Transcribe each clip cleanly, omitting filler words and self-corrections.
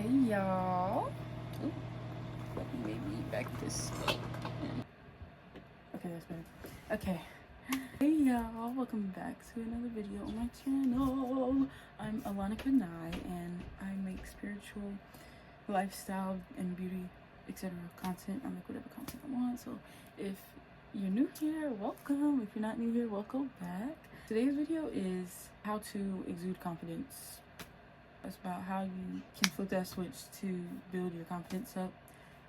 Hey y'all. Ooh, let me maybe back this up. Okay, that's better. Okay. Hey y'all, welcome back to another video on my channel. I'm Alana Kanai and I make spiritual, lifestyle, and beauty, etc. content. I make whatever content I want. So if you're new here, welcome. If you're not new here, welcome back. Today's video is how to exude confidence. It's about how you can flip that switch to build your confidence up.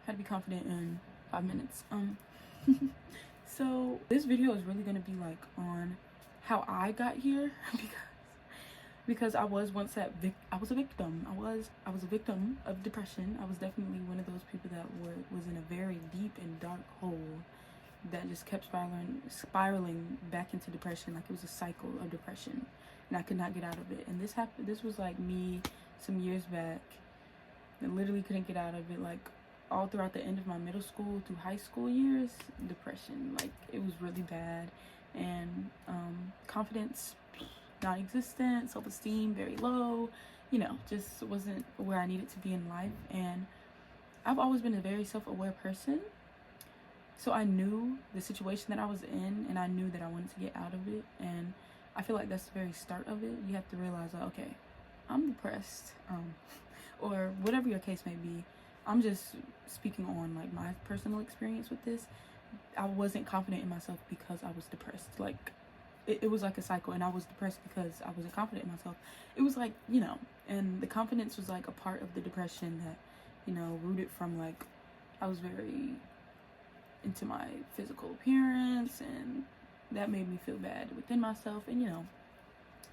How to be confident in 5 minutes. So this video is really gonna be like on how I got here because I was once I was a victim. I was a victim of depression. I was definitely one of those people that was in a very deep and dark hole that just kept spiraling back into depression, like it was a cycle of depression, and I could not get out of it. And this was like me some years back, and literally couldn't get out of it, like all throughout the end of my middle school through high school years. Depression, like it was really bad, and confidence non-existent, self-esteem very low, just wasn't where I needed to be in life. And I've always been a very self-aware person. So I knew the situation that I was in, and I knew that I wanted to get out of it. And I feel like that's the very start of it. You have to realize, like, okay, I'm depressed, or whatever your case may be. I'm just speaking on like my personal experience with this. I wasn't confident in myself because I was depressed. Like it was like a cycle, and I was depressed because I wasn't confident in myself. It was like, and the confidence was like a part of the depression that, rooted from like I was very into my physical appearance, and that made me feel bad within myself. And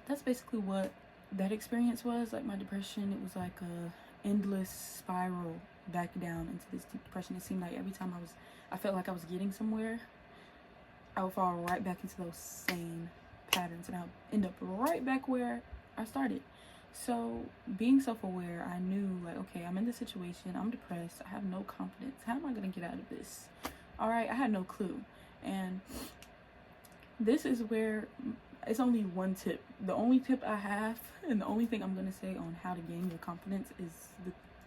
that's basically what that experience was. Like my depression, it was like a endless spiral back down into this deep depression. It seemed like every time I felt like I was getting somewhere, I would fall right back into those same patterns, and I would end up right back where I started. So being self-aware, I knew like, okay, I'm in this situation, I'm depressed, I have no confidence. How am I gonna get out of this? All right, I had no clue. And this is where it's only one tip. The only tip I have, and the only thing I'm gonna say on how to gain your confidence, is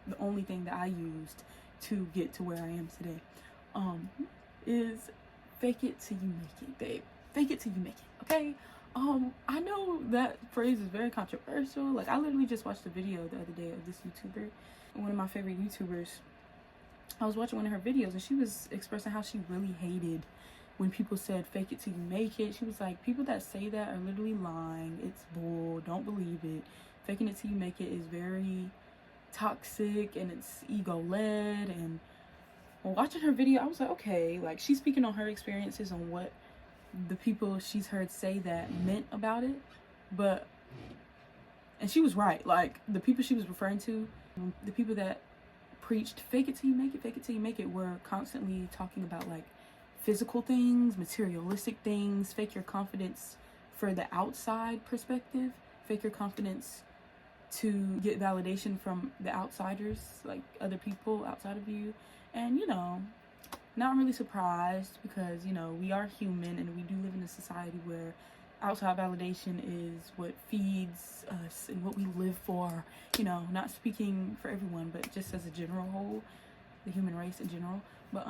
the only thing that I used to get to where I am today, is fake it till you make it, babe. Fake it till you make it, okay? I know that phrase is very controversial. Like, I literally just watched a video the other day of this YouTuber, one of my favorite YouTubers. I was watching one of her videos, and she was expressing how she really hated when people said fake it till you make it. She was like, people that say that are literally lying. It's bull. Don't believe it. Faking it till you make it is very toxic, and it's ego-led. And when watching her video, I was like, okay, like she's speaking on her experiences on what the people she's heard say that meant about it. And she was right. Like the people she was referring to, the people that preached fake it till you make it, fake it till you make it, were constantly talking about like physical things, materialistic things. Fake your confidence for the outside perspective. Fake your confidence to get validation from the outsiders, like other people outside of you. And not really surprised, because we are human, and we do live in a society where outside validation is what feeds us and what we live for. Not speaking for everyone, but just as a general whole, the human race in general. But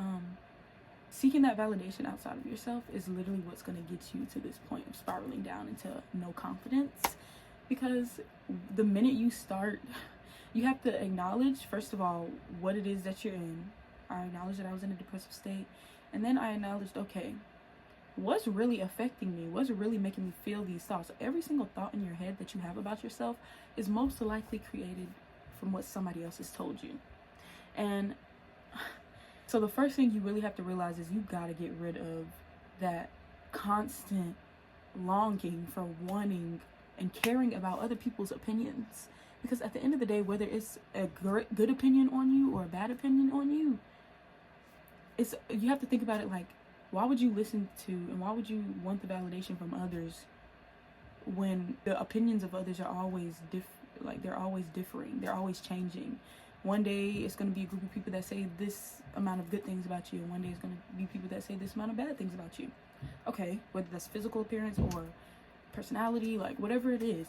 seeking that validation outside of yourself is literally what's going to get you to this point of spiraling down into no confidence. Because the minute you start, you have to acknowledge, first of all, what it is that you're in. I acknowledged that I was in a depressive state, and then I acknowledged, okay, what's really affecting me? What's really making me feel these thoughts? Every single thought in your head that you have about yourself is most likely created from what somebody else has told you. And so the first thing you really have to realize is you got to get rid of that constant longing for wanting and caring about other people's opinions. Because at the end of the day, whether it's a good opinion on you or a bad opinion on you, you have to think about it like, why would you listen to, and why would you want the validation from others when the opinions of others are always they're always differing, they're always changing. One day it's going to be a group of people that say this amount of good things about you, and one day it's going to be people that say this amount of bad things about you. Okay, whether that's physical appearance or personality, like whatever it is.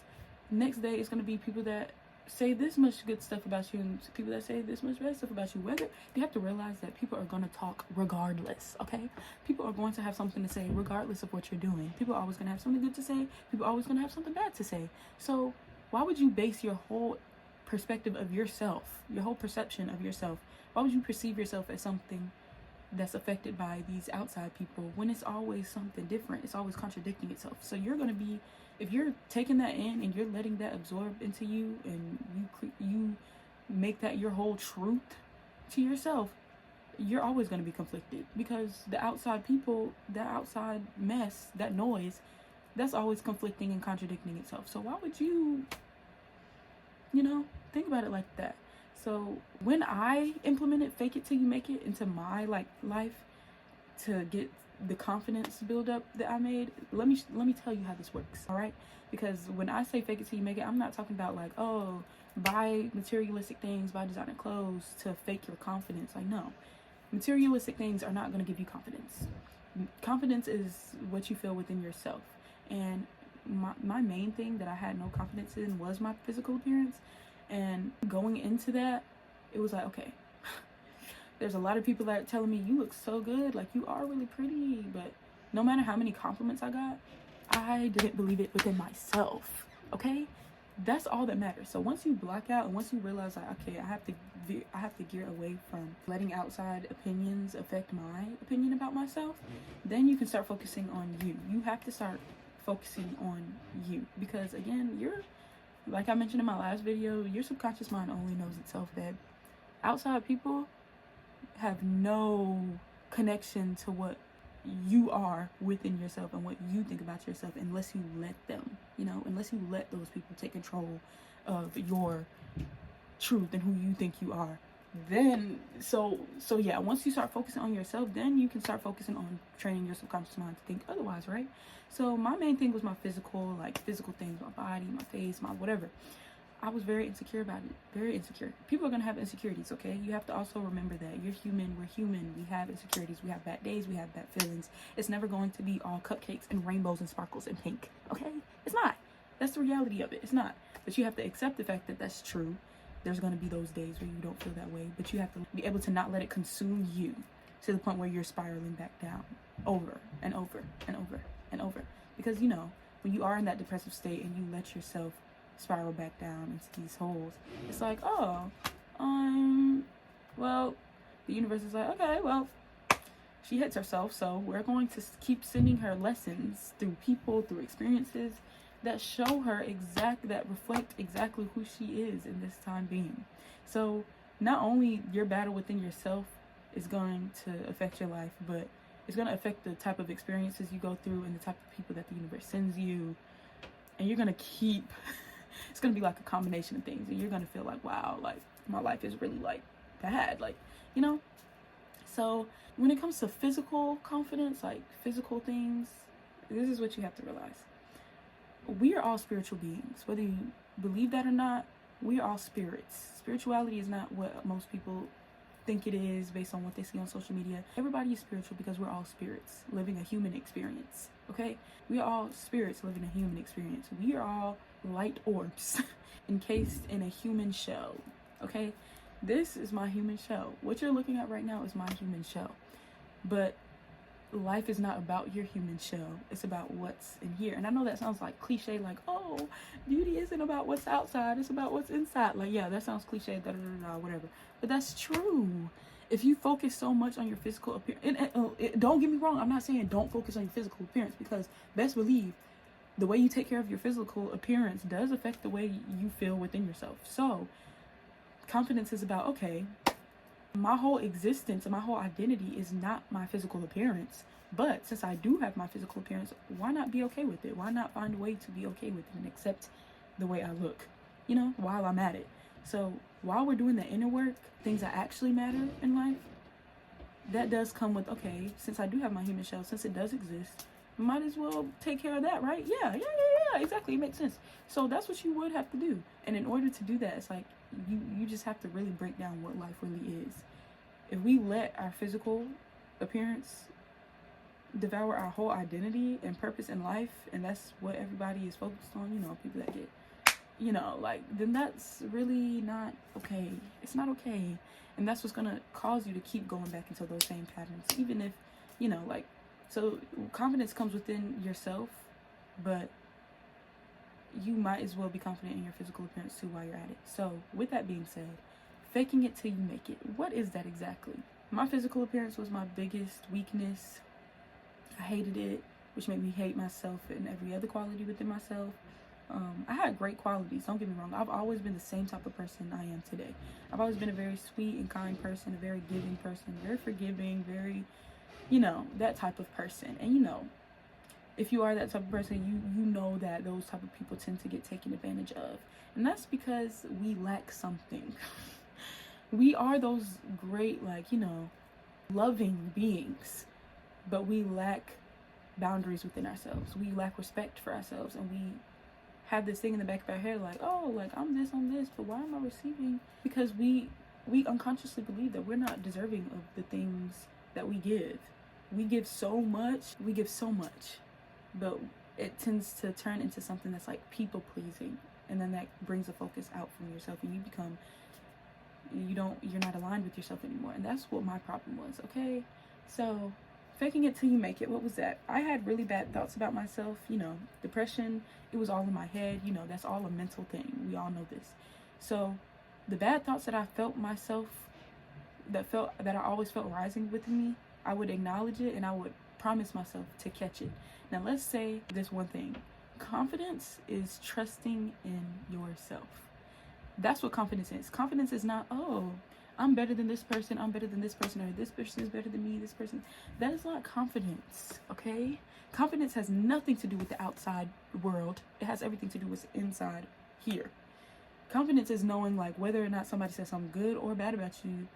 Next day it's going to be people that say this much good stuff about you and people that say this much bad stuff about you, whether you have to realize that people are going to talk regardless. Okay, people are going to have something to say regardless of what you're doing. People are always going to have something good to say. People are always going to have something bad to say. So why would you base your whole perspective of yourself, your whole perception of yourself, why would you perceive yourself as something that's affected by these outside people when it's always something different? It's always contradicting itself. So you're going to be, if you're taking that in and you're letting that absorb into you, and you make that your whole truth to yourself, you're always going to be conflicted, because the outside people, that outside mess, that noise, that's always conflicting and contradicting itself. So why would you think about it like that? So when I implemented fake it till you make it into my life to get the confidence build up that I made, let me tell you how this works, all right? Because when I say fake it till you make it, I'm not talking about buy materialistic things, buy designer clothes to fake your confidence. No, materialistic things are not going to give you confidence. Confidence is what you feel within yourself. And my main thing that I had no confidence in was my physical appearance. And going into that, it was like, okay, there's a lot of people that are telling me you look so good, you are really pretty, but no matter how many compliments I got, I didn't believe it within myself. Okay, that's all that matters. So once you block out and once you realize okay, I have to gear away from letting outside opinions affect my opinion about myself, then you can start focusing on you. You have to start focusing on you, because again, like I mentioned in my last video, your subconscious mind only knows itself. That outside people have no connection to what you are within yourself and what you think about yourself, unless you let them, unless you let those people take control of your truth and who you think you are. Then so yeah, once you start focusing on yourself, then you can start focusing on training your subconscious mind to think otherwise, right? So my main thing was my physical things, my body, my face, my whatever. I was very insecure about it, very insecure. People are gonna have insecurities, okay? You have to also remember that you're human, we're human, we have insecurities, we have bad days, we have bad feelings. It's never going to be all cupcakes and rainbows and sparkles and pink, okay? It's not. That's the reality of it. It's not. But you have to accept the fact that that's true. There's going to be those days where you don't feel that way, but you have to be able to not let it consume you to the point where you're spiraling back down over and over and over and over. Because, when you are in that depressive state and you let yourself spiral back down into these holes, it's like, well, the universe is like, okay, well, she hits herself, so we're going to keep sending her lessons through people, through experiences that show her that reflect exactly who she is in this time being. So not only your battle within yourself is going to affect your life, but it's going to affect the type of experiences you go through and the type of people that the universe sends you. And you're going to it's going to be like a combination of things, and you're going to feel like, wow, my life is really bad, So when it comes to physical confidence, physical things, this is what you have to realize. We are all spiritual beings. Whether you believe that or not, we are all spirits. Spirituality is not what most people think it is based on what they see on social media. Everybody is spiritual because we're all spirits living a human experience, okay? We are all spirits living a human experience. We are all light orbs encased in a human shell, okay? This is my human shell. What you're looking at right now is my human shell. But life is not about your human shell. It's about what's in here. And I know that sounds cliche, beauty isn't about what's outside, it's about what's inside. Yeah, that sounds cliche, whatever. But that's true. If you focus so much on your physical appearance, and don't get me wrong, I'm not saying don't focus on your physical appearance, because best believe the way you take care of your physical appearance does affect the way you feel within yourself. So confidence is about, okay, my whole existence and my whole identity is not my physical appearance. But since I do have my physical appearance, why not be okay with it? Why not find a way to be okay with it and accept the way I look, while I'm at it? So while we're doing the inner work, things that actually matter in life, that does come with, okay, since I do have my human shell, since it does exist, might as well take care of that, right? Yeah, exactly. It makes sense. So that's what you would have to do. And in order to do that, it's you just have to really break down what life really is. If we let our physical appearance devour our whole identity and purpose in life, and that's what everybody is focused on, people that get you know, like, then that's really not okay. It's not okay. And that's what's gonna cause you to keep going back into those same patterns, even if, you know, like, so confidence comes within yourself, but you might as well be confident in your physical appearance too while you're at it. So with that being said, faking it till you make it. What is that exactly? My physical appearance was my biggest weakness. I hated it, which made me hate myself and every other quality within myself. I had great qualities, don't get me wrong. I've always been the same type of person I am today. I've always been a very sweet and kind person, a very giving person, very forgiving, very, you know, that type of person. And, you know, if you are that type of person, you know that those type of people tend to get taken advantage of. And that's because we lack something. We are those great, like, you know, loving beings, but we lack boundaries within ourselves. We lack respect for ourselves, and we have this thing in the back of our head like, oh, like, I'm this, but why am I receiving? Because we unconsciously believe that we're not deserving of the things that we give. We give so much, but it tends to turn into something that's like people pleasing, and then that brings the focus out from yourself, and you're not aligned with yourself anymore. And that's what my problem was. Okay, so faking it till you make it. What was that? I had really bad thoughts about myself, you know, depression. It was all in my head, you know, that's all a mental thing. We all know this. So the bad thoughts that I felt myself, that I always felt rising within me, I would acknowledge it and I would promise myself to catch it. Now let's say this one thing. Confidence is trusting in yourself. That's what confidence is. Confidence is not, oh, I'm better than this person, or this person is better than me, this person. That is not confidence, okay? Confidence has nothing to do with the outside world. It has everything to do with inside here. Confidence is knowing, like, whether or not somebody says something good or bad about you,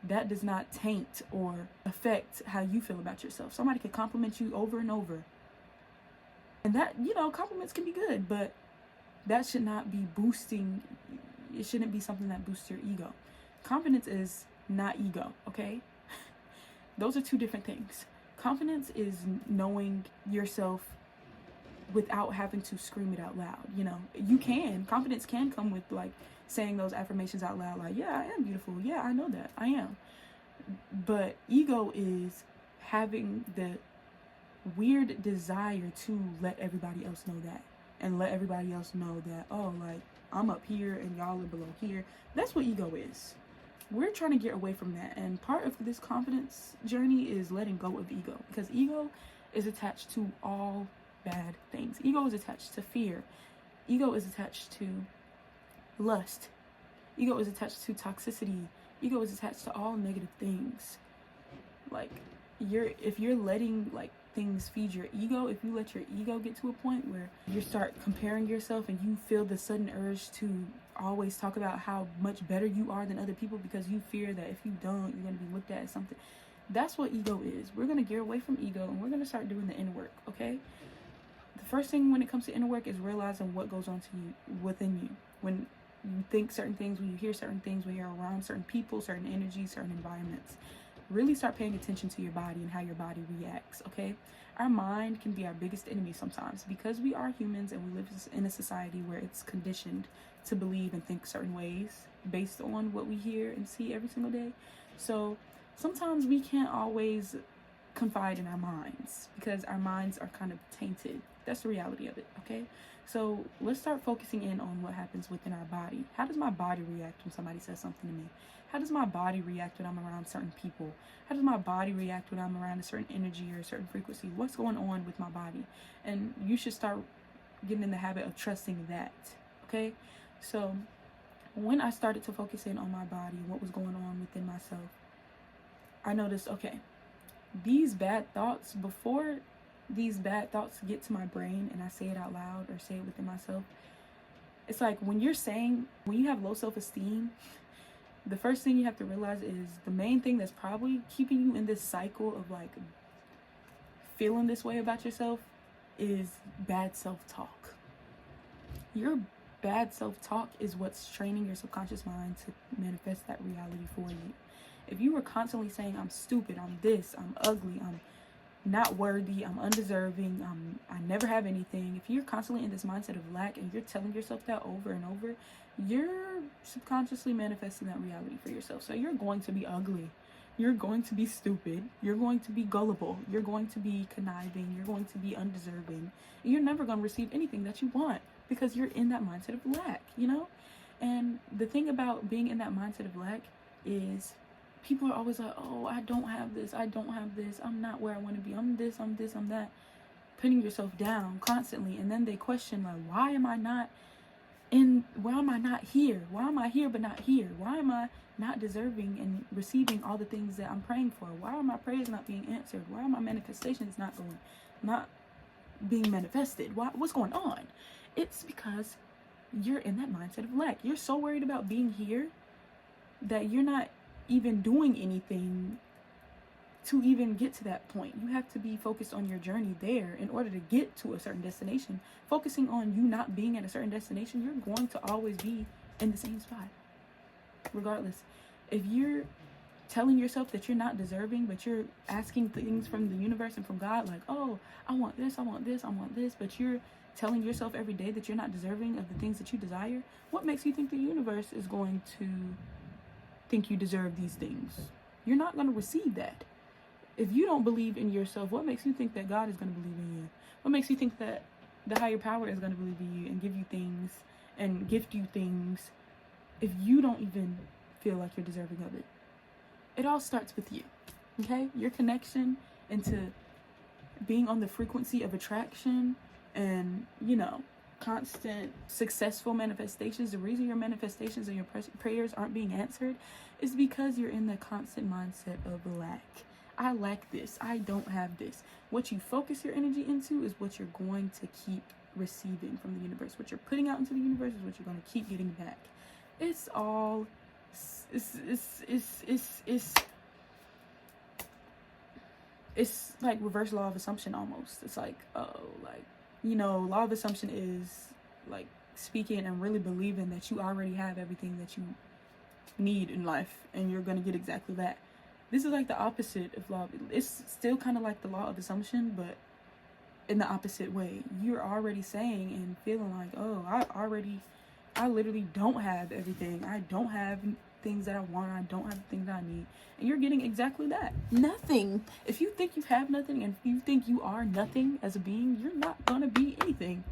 that does not taint or affect how you feel about yourself. Somebody could compliment you over and over. And that, you know, compliments can be good, but that should not be boosting. It shouldn't be something that boosts your ego. Confidence is not ego, okay? Those are two different things. Confidence is knowing yourself without having to scream it out loud, you know? Confidence can come with, like, saying those affirmations out loud, like, yeah, I am beautiful. Yeah, I know that. I am. But ego is having the weird desire to let everybody else know that. And let everybody else know that, oh, like, I'm up here and y'all are below here. That's what ego is. We're trying to get away from that. And part of this confidence journey is letting go of ego. Because ego is attached to all bad things. Ego is attached to fear. Ego is attached to lust. Ego is attached to toxicity. Ego is attached to all negative things. Like, if you're letting, like, things feed your ego, if you let your ego get to a point where you start comparing yourself and you feel the sudden urge to always talk about how much better you are than other people because you fear that if you don't, you're going to be looked at as something. That's what ego is. We're going to get away from ego and we're going to start doing the inner work, okay? The first thing when it comes to inner work is realizing what goes on to you, within you. When you think certain things, when you hear certain things, when you're around certain people, certain energies, certain environments. Really start paying attention to your body and how your body reacts, okay? Our mind can be our biggest enemy sometimes because we are humans and we live in a society where it's conditioned to believe and think certain ways based on what we hear and see every single day. So sometimes we can't always confide in our minds because our minds are kind of tainted. That's the reality of it, okay? So let's start focusing in on what happens within our body. How does my body react when somebody says something to me? How does my body react when I'm around certain people? How does my body react when I'm around a certain energy or a certain frequency? What's going on with my body? And you should start getting in the habit of trusting that, okay? So when I started to focus in on my body and what was going on within myself, I noticed, okay, these bad thoughts, before these bad thoughts get to my brain and I say it out loud or say it within myself, it's like when you have low self-esteem, the first thing you have to realize is the main thing that's probably keeping you in this cycle of, like, feeling this way about yourself is bad self-talk. Your bad self-talk is what's training your subconscious mind to manifest that reality for you. If you were constantly saying, I'm stupid, I'm this, I'm ugly, I'm not worthy, I'm undeserving, I never have anything. If you're constantly in this mindset of lack and you're telling yourself that over and over, you're subconsciously manifesting that reality for yourself. So you're going to be ugly. You're going to be stupid. You're going to be gullible. You're going to be conniving. You're going to be undeserving. And you're never going to receive anything that you want because you're in that mindset of lack, you know? And the thing about being in that mindset of lack is people are always like, oh, I don't have this. I don't have this. I'm not where I want to be. I'm this, I'm this, I'm that. Putting yourself down constantly. And then they question, like, why am I not here? Why am I here but not here? Why am I not deserving and receiving all the things that I'm praying for? Why are my prayers not being answered? Why are my manifestations not being manifested? What's going on? It's because you're in that mindset of lack. You're so worried about being here that you're not even doing anything to even get to that point. You have to be focused on your journey there in order to get to a certain destination. Focusing on you not being at a certain destination, you're going to always be in the same spot, regardless. If you're telling yourself that you're not deserving, but you're asking things from the universe and from God, like, oh, I want this, I want this, I want this, but you're telling yourself every day that you're not deserving of the things that you desire, what makes you think the universe is going to think you deserve these things? You're not going to receive that. If you don't believe in yourself, what makes you think that God is going to believe in you? What makes you think that the higher power is going to believe in you and give you things and gift you things if you don't even feel like you're deserving of it? It all starts with you, okay? Your connection into being on the frequency of attraction and, you know, constant successful manifestations. The reason your manifestations and your prayers aren't being answered is because you're in the constant mindset of lack. I lack this. I don't have this. What you focus your energy into is what you're going to keep receiving from the universe. What you're putting out into the universe is what you're going to keep getting back. It's all it's like reverse law of assumption almost. It's like, oh, like, you know, law of assumption is like speaking and really believing that you already have everything that you need in life and you're going to get exactly that. This is like the opposite of law. It's still kind of like the law of assumption, but in the opposite way. You're already saying and feeling like, oh, I literally don't have everything. I don't have things that I want. I don't have the things that I need. And you're getting exactly that. Nothing. If you think you have nothing and you think you are nothing as a being, you're not going to be anything.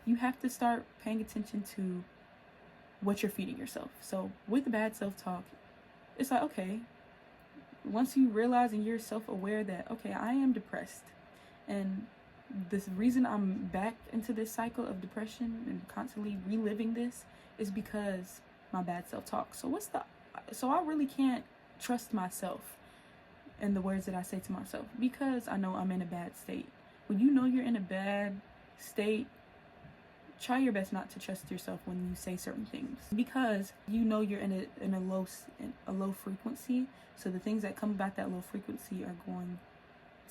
You have to start paying attention to what you're feeding yourself. So with bad self-talk, it's like, okay, once you realize and you're self-aware that, okay, I am depressed, and this reason I'm back into this cycle of depression and constantly reliving this is because my bad self-talk. So I really can't trust myself and the words that I say to myself because I know I'm in a bad state. When you know you're in a bad state, try your best not to trust yourself when you say certain things because you know you're in a low frequency. So the things that come about that low frequency are going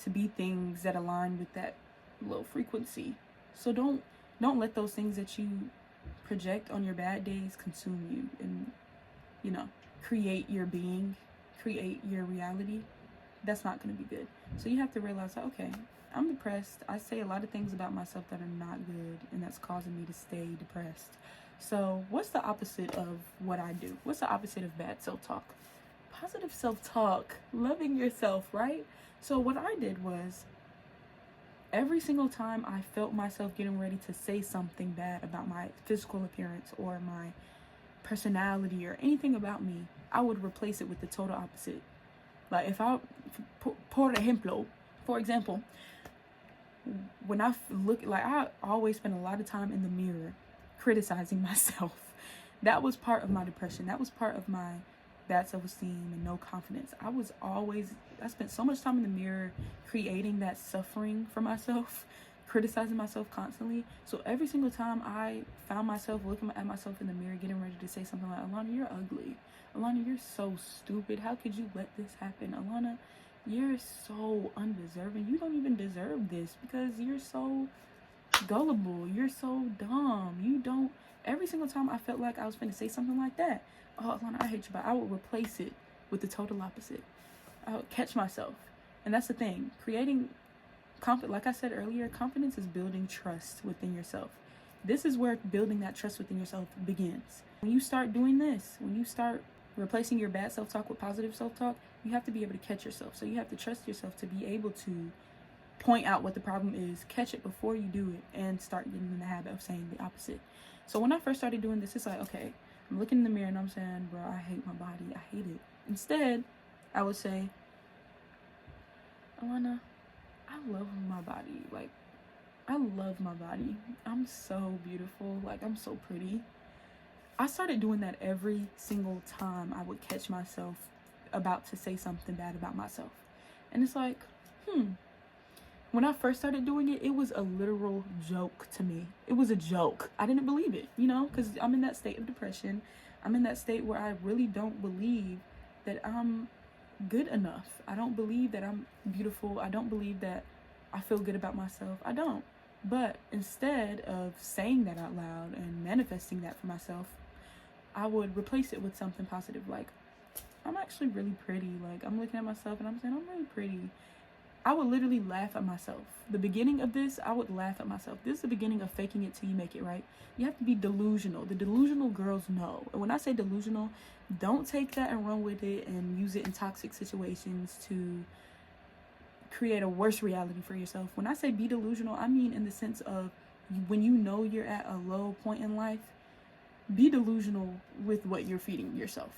to be things that align with that low frequency. So don't let those things that you project on your bad days consume you and, you know, create your being, create your reality. That's not going to be good. So you have to realize, okay, I'm depressed. I say a lot of things about myself that are not good, and that's causing me to stay depressed. So what's the opposite of what I do? What's the opposite of bad self-talk? Positive self-talk, loving yourself, right? So what I did was, every single time I felt myself getting ready to say something bad about my physical appearance or my personality or anything about me, I would replace it with the total opposite. Like for example, when I look, like, I always spend a lot of time in the mirror criticizing myself. That was part of my depression. That was part of my bad self-esteem and no confidence. I spent so much time in the mirror creating that suffering for myself, criticizing myself constantly. So every single time I found myself looking at myself in the mirror, getting ready to say something like, Alana, you're ugly. Alana, you're so stupid. How could you let this happen? Alana, you're so undeserving. You don't even deserve this because you're so gullible. You're so dumb. You don't. Every single time I felt like I was going to say something like that, oh, Alana, I hate you, but I would replace it with the total opposite. I would catch myself. And that's the thing. Creating like I said earlier, confidence is building trust within yourself. This is where building that trust within yourself begins. When you start doing this, when you start replacing your bad self-talk with positive self-talk, you have to be able to catch yourself. So you have to trust yourself to be able to point out what the problem is, catch it before you do it, and start getting in the habit of saying the opposite. So when I first started doing this, it's like, okay, I'm looking in the mirror and I'm saying, bro, I hate my body. I hate it. Instead, I would say, Alana, I love my body. Like, I love my body. I'm so beautiful. Like, I'm so pretty. I started doing that every single time I would catch myself about to say something bad about myself. And it's like, when I first started doing it, it was a literal joke to me. It was a joke. I didn't believe it, because I'm in that state of depression. I'm in that state where I really don't believe that I'm good enough. I don't believe that I'm beautiful. I don't believe that I feel good about myself. I don't. But instead of saying that out loud and manifesting that for myself, I would replace it with something positive, like, I'm actually really pretty. Like, I'm looking at myself and I'm saying, I'm really pretty. I would literally laugh at myself. The beginning of this, I would laugh at myself. This is the beginning of faking it till you make it, right? You have to be delusional. The delusional girls know. And when I say delusional, don't take that and run with it and use it in toxic situations to create a worse reality for yourself. When I say be delusional, I mean in the sense of when you know you're at a low point in life, be delusional with what you're feeding yourself,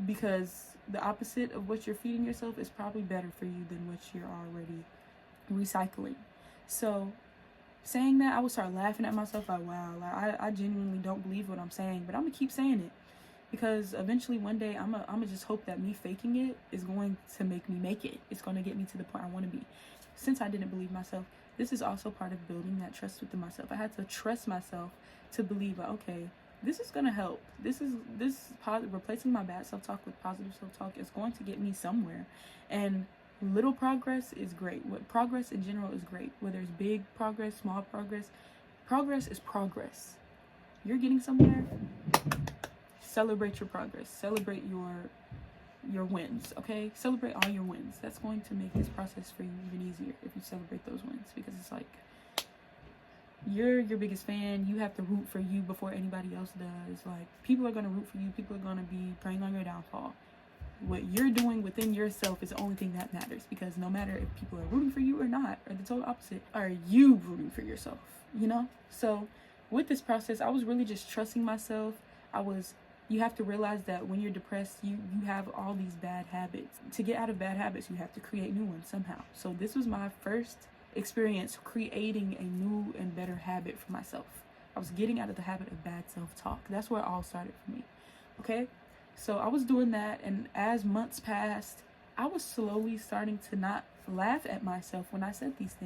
because the opposite of what you're feeding yourself is probably better for you than what you're already recycling. So saying that, I would start laughing at myself like, wow, like I genuinely don't believe what I'm saying, but I'm gonna keep saying it, because eventually one day I'm gonna just hope that me faking it is going to make me make it. It's gonna get me to the point I want to be. Since I didn't believe myself, this is also part of building that trust within myself. I had to trust myself to believe, like, okay, this is gonna help. Replacing my bad self-talk with positive self-talk is going to get me somewhere. And little progress is great. Progress in general is great. Whether it's big progress, small progress, progress is progress. You're getting somewhere. Celebrate your progress. Celebrate your wins. Okay, celebrate all your wins. That's going to make this process for you even easier if you celebrate those wins, because it's like, you're your biggest fan. You have to root for you before anybody else does. Like, people are going to root for you. People are going to be praying on your downfall. What you're doing within yourself is the only thing that matters, because no matter if people are rooting for you or not, or the total opposite, are you rooting for yourself, So with this process, I was really just trusting myself. You have to realize that when you're depressed, you have all these bad habits. To get out of bad habits, you have to create new ones somehow. So this was my first experience creating a new and better habit for myself. I was getting out of the habit of bad self-talk. That's where it all started for me. Okay, so I was doing that, and as months passed, I was slowly starting to not laugh at myself when I said these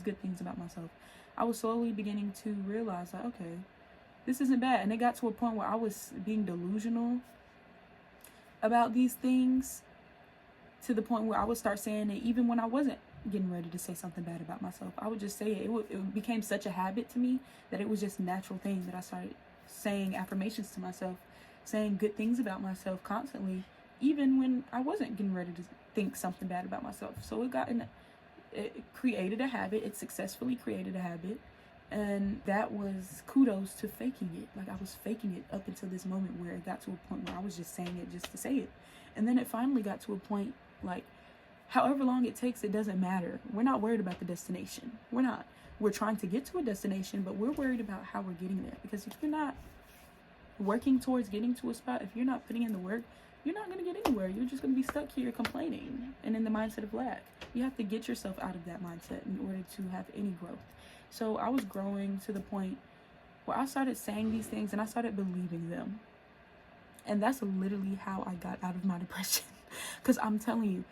good things about myself. I was slowly beginning to realize, like, okay, this isn't bad. And it got to a point where I was being delusional about these things, to the point where I would start saying it even when I wasn't getting ready to say something bad about myself. I would just say it. It became such a habit to me that it was just a natural thing that I started saying affirmations to myself, saying good things about myself constantly, even when I wasn't getting ready to think something bad about myself. So it created a habit. It successfully created a habit. And that was kudos to faking it. Like, I was faking it up until this moment where it got to a point where I was just saying it just to say it. And then it finally got to a point, like, however long it takes, it doesn't matter. We're not worried about the destination. We're not. We're trying to get to a destination, but we're worried about how we're getting there. Because if you're not working towards getting to a spot, if you're not putting in the work, you're not going to get anywhere. You're just going to be stuck here complaining and in the mindset of lack. You have to get yourself out of that mindset in order to have any growth. So I was growing to the point where I started saying these things and I started believing them. And that's literally how I got out of my depression. Because I'm telling you,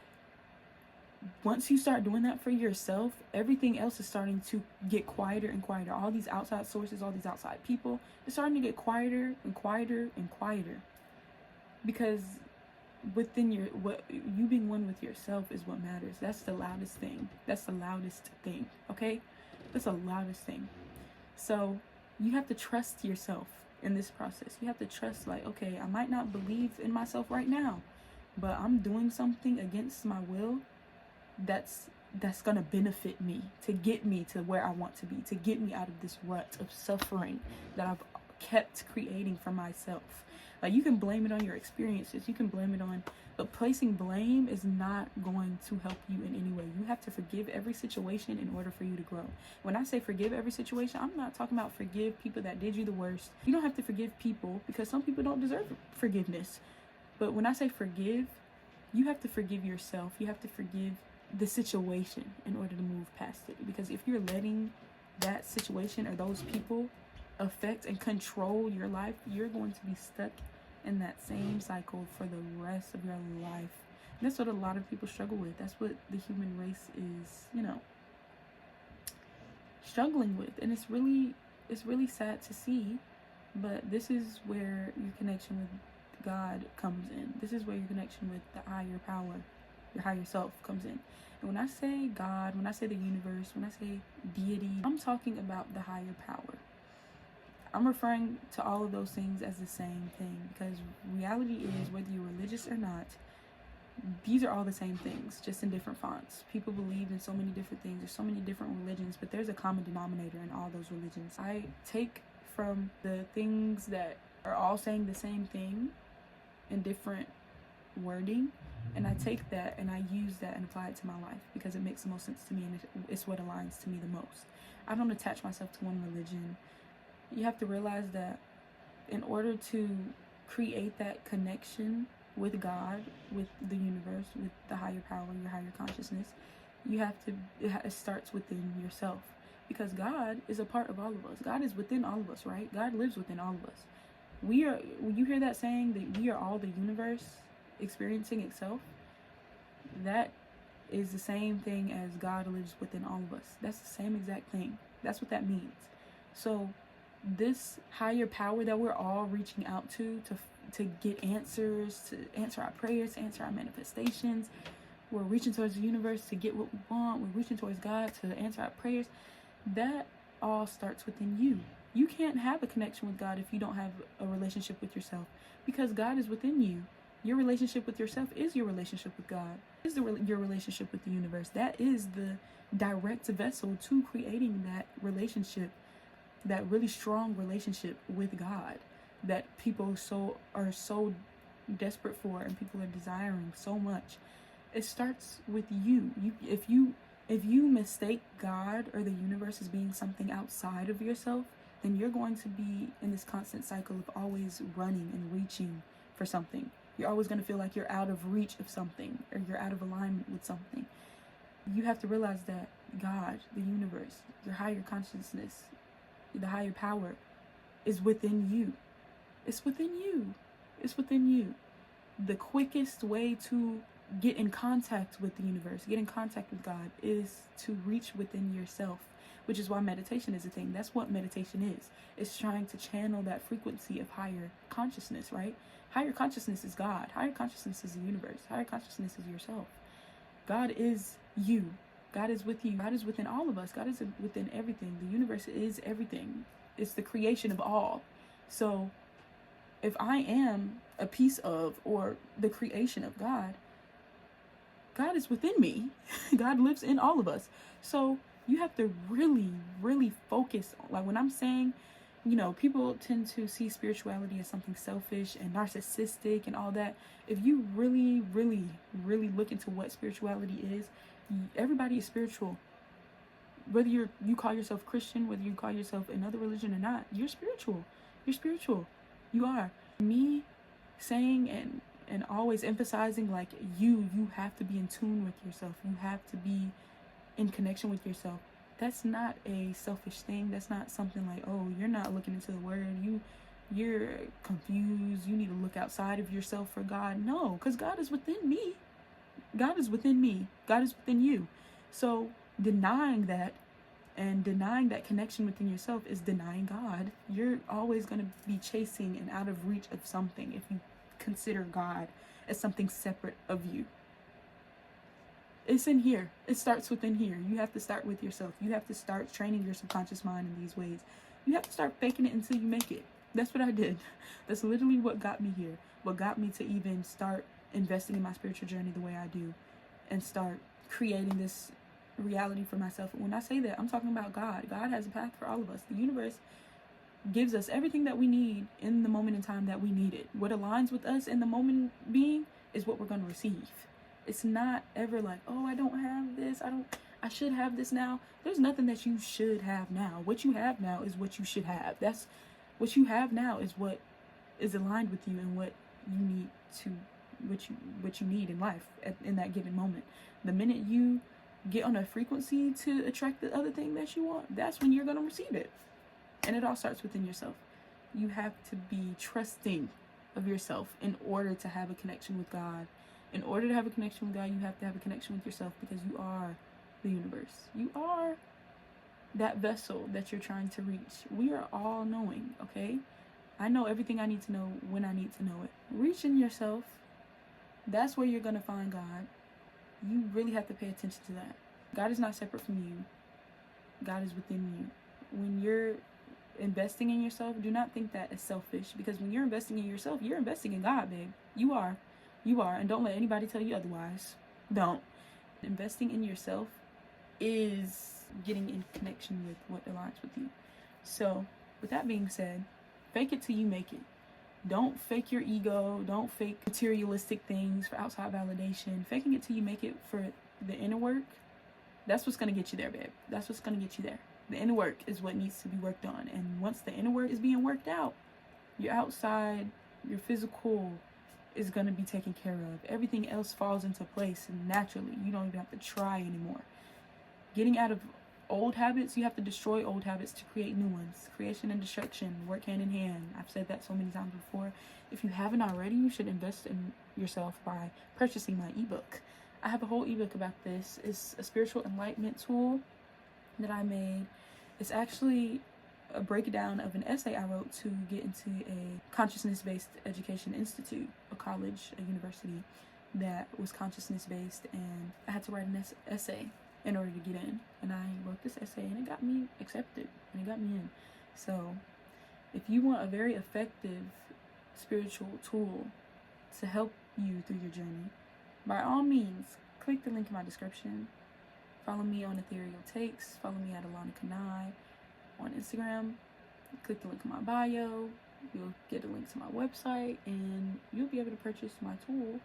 once you start doing that for yourself, everything else is starting to get quieter and quieter. All these outside sources, all these outside people, it's starting to get quieter and quieter and quieter. Because what you being one with yourself is what matters. That's the loudest thing. That's the loudest thing. Okay? That's the loudest thing. So you have to trust yourself in this process. You have to trust, like, okay, I might not believe in myself right now, but I'm doing something against my will that's that's gonna benefit me, to get me to where I want to be, to get me out of this rut of suffering that I've kept creating for myself. Like, you can blame it on your experiences, you can blame it on, but placing blame is not going to help you in any way. You have to forgive every situation in order for you to grow. When I say forgive every situation, I'm not talking about forgive people that did you the worst. You don't have to forgive people, because some people don't deserve forgiveness. But when I say forgive, you have to forgive yourself. You have to forgive the situation in order to move past it. Because if you're letting that situation or those people affect and control your life, you're going to be stuck in that same cycle for the rest of your life. And that's what a lot of people struggle with. That's what the human race is, struggling with. And it's really sad to see, but this is where your connection with God comes in. This is where your connection with the higher power, your higher self, comes in. And when I say God, when I say the universe, when I say deity, I'm talking about the higher power. I'm referring to all of those things as the same thing, because reality is, whether you're religious or not, these are all the same things, just in different fonts. People believe in so many different things. There's so many different religions, but there's a common denominator in all those religions. I take from the things that are all saying the same thing in different wording, and I take that and I use that and apply it to my life, because it makes the most sense to me, and it's what aligns to me the most. I don't attach myself to one religion. You have to realize that in order to create that connection with God, with the universe, with the higher power, your higher consciousness, it starts within yourself, because God is a part of all of us. God is within all of us, right? God lives within all of us. When you hear that saying that we are all the universe experiencing itself, that is the same thing as God lives within all of us. That's the same exact thing. That's what that means. So this higher power that we're all reaching out to get answers, to answer our prayers, to answer our manifestations, we're reaching towards the universe to get what we want, we're reaching towards God to answer our prayers, that all starts within you. You can't have a connection with God if you don't have a relationship with yourself, because God is within you. Your relationship with yourself is your relationship with God, your relationship with the universe. That is the direct vessel to creating that relationship, that really strong relationship with God that people are so desperate for, and people are desiring so much. It starts with you. If you mistake God or the universe as being something outside of yourself, then you're going to be in this constant cycle of always running and reaching for something. You're always going to feel like you're out of reach of something, or you're out of alignment with something. You have to realize that God, the universe, your higher consciousness, the higher power is within you. It's within you. It's within you. The quickest way to get in contact with the universe, get in contact with God, is to reach within yourself, which is why meditation is a thing. That's what meditation is. It's trying to channel that frequency of higher consciousness, right? Higher consciousness is God. Higher consciousness is the universe. Higher consciousness is yourself. God is you. God is with you. God is within all of us. God is within everything. The universe is everything. It's the creation of all. So if I am a piece of, or the creation of God, God is within me. God lives in all of us. So you have to really, really focus. Like, when I'm saying, people tend to see spirituality as something selfish and narcissistic and all that. If you really, really, really look into what spirituality is, everybody is spiritual. Whether you call yourself Christian, whether you call yourself another religion or not, you're spiritual. You're spiritual. You are. Me saying and always emphasizing, like, you have to be in tune with yourself. You have to be in connection with yourself. That's not a selfish thing. That's not something like, oh, you're not looking into the word. You're confused. You need to look outside of yourself for God. No, because God is within me. God is within me. God is within you. So denying that and denying that connection within yourself is denying God. You're always going to be chasing and out of reach of something if you consider God as something separate of you. It's in here. It starts within here. You have to start with yourself. You have to start training your subconscious mind in these ways. You have to start faking it until you make it. That's what I did. That's literally what got me here. What got me to even start investing in my spiritual journey the way I do, and start creating this reality for myself. When I say that, I'm talking about God. God has a path for all of us. The universe gives us everything that we need in the moment in time that we need it. What aligns with us in the moment being is what we're going to receive. It's not ever like, oh, I don't have this. I should have this now. There's nothing that you should have now. What you have now is what you should have. That's what you have now is what is aligned with you and what you need to, what you need in life in that given moment. The minute you get on a frequency to attract the other thing that you want, that's when you're going to receive it. And it all starts within yourself. You have to be trusting of yourself in order to have a connection with God. In order to have a connection with God, you have to have a connection with yourself, because you are the universe. You are that vessel that you're trying to reach. We are all knowing, okay? I know everything I need to know when I need to know it. Reach in yourself. That's where you're going to find God. You really have to pay attention to that. God is not separate from you. God is within you. When you're investing in yourself, do not think that is selfish, because when you're investing in yourself, you're investing in God, babe. You are, and don't let anybody tell you otherwise. Don't. Investing in yourself is getting in connection with what aligns with you. So, with that being said, fake it till you make it. Don't fake your ego. Don't fake materialistic things for outside validation. Faking it till you make it for the inner work, that's what's going to get you there, babe. That's what's going to get you there. The inner work is what needs to be worked on. And once the inner work is being worked out, your outside, your physical is going to be taken care of. Everything else falls into place and naturally. You don't even have to try anymore. Getting out of old habits, you have to destroy old habits to create new ones. Creation and destruction work hand in hand. I've said that so many times before. If you haven't already, you should invest in yourself by purchasing my ebook. I have a whole ebook about this. It's a spiritual enlightenment tool that I made. It's actually a breakdown of an essay I wrote to get into a consciousness-based education institute, a college, a university that was consciousness-based, and I had to write an essay in order to get in. And I wrote this essay, and it got me accepted, and it got me in. So if you want a very effective spiritual tool to help you through your journey, by all means, click the link in my description. Follow me on Ethereal Takes. Follow me at Alana Kanai on Instagram. Click the link in my bio. You'll get a link to my website, and you'll be able to purchase my tool,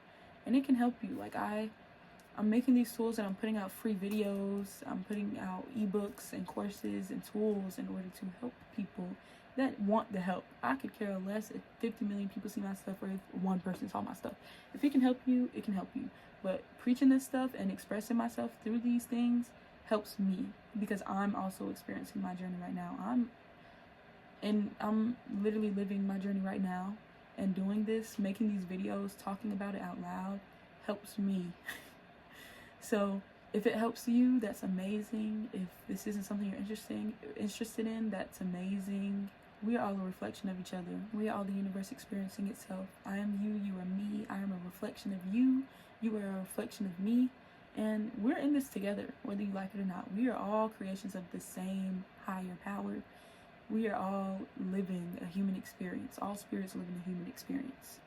and it can help you. Like I'm making these tools, and I'm putting out free videos. I'm putting out ebooks and courses and tools in order to help people that want the help. I could care less if 50 million people see my stuff or if one person saw my stuff. If it can help you, it can help you. But preaching this stuff and expressing myself through these things helps me, because I'm also experiencing my journey right now. I'm literally living my journey right now, and doing this, making these videos, talking about it out loud helps me. So if it helps you, that's amazing. If this isn't something you're interested in, that's amazing. We are all a reflection of each other. We are all the universe experiencing itself. I am you, you are me. I am a reflection of you. You are a reflection of me. And we're in this together, whether you like it or not. We are all creations of the same higher power. We are all living a human experience. All spirits living a human experience.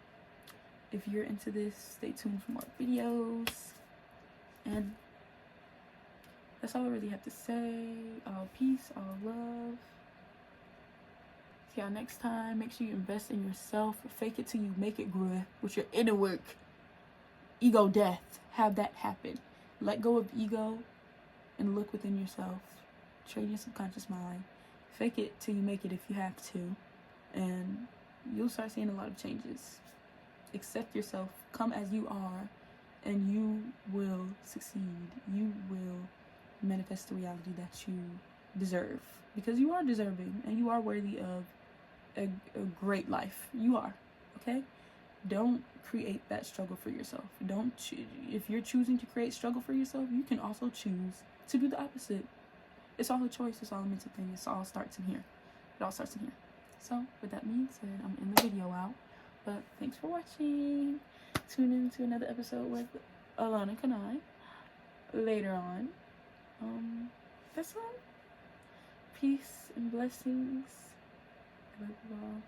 If you're into this, stay tuned for more videos. And that's all I really have to say. All peace, all love. See y'all next time. Make sure you invest in yourself. Fake it till you make it, grow with your inner work. Ego death. Have that happen. Let go of ego and look within yourself. Train your subconscious mind. Fake it till you make it if you have to. And you'll start seeing a lot of changes. Accept yourself. Come as you are. And you will succeed. You will manifest the reality that you deserve. Because you are deserving. And you are worthy of a great life. You are. Okay? Don't create that struggle for yourself. If you're choosing to create struggle for yourself, you can also choose to do the opposite. It's all a choice. It's all a mental thing. It all starts in here. It all starts in here. So, with that being said, I'm in the video out. But thanks for watching. Tune in to another episode with Alana Kanai later on. That's all. Peace and blessings. I love you all.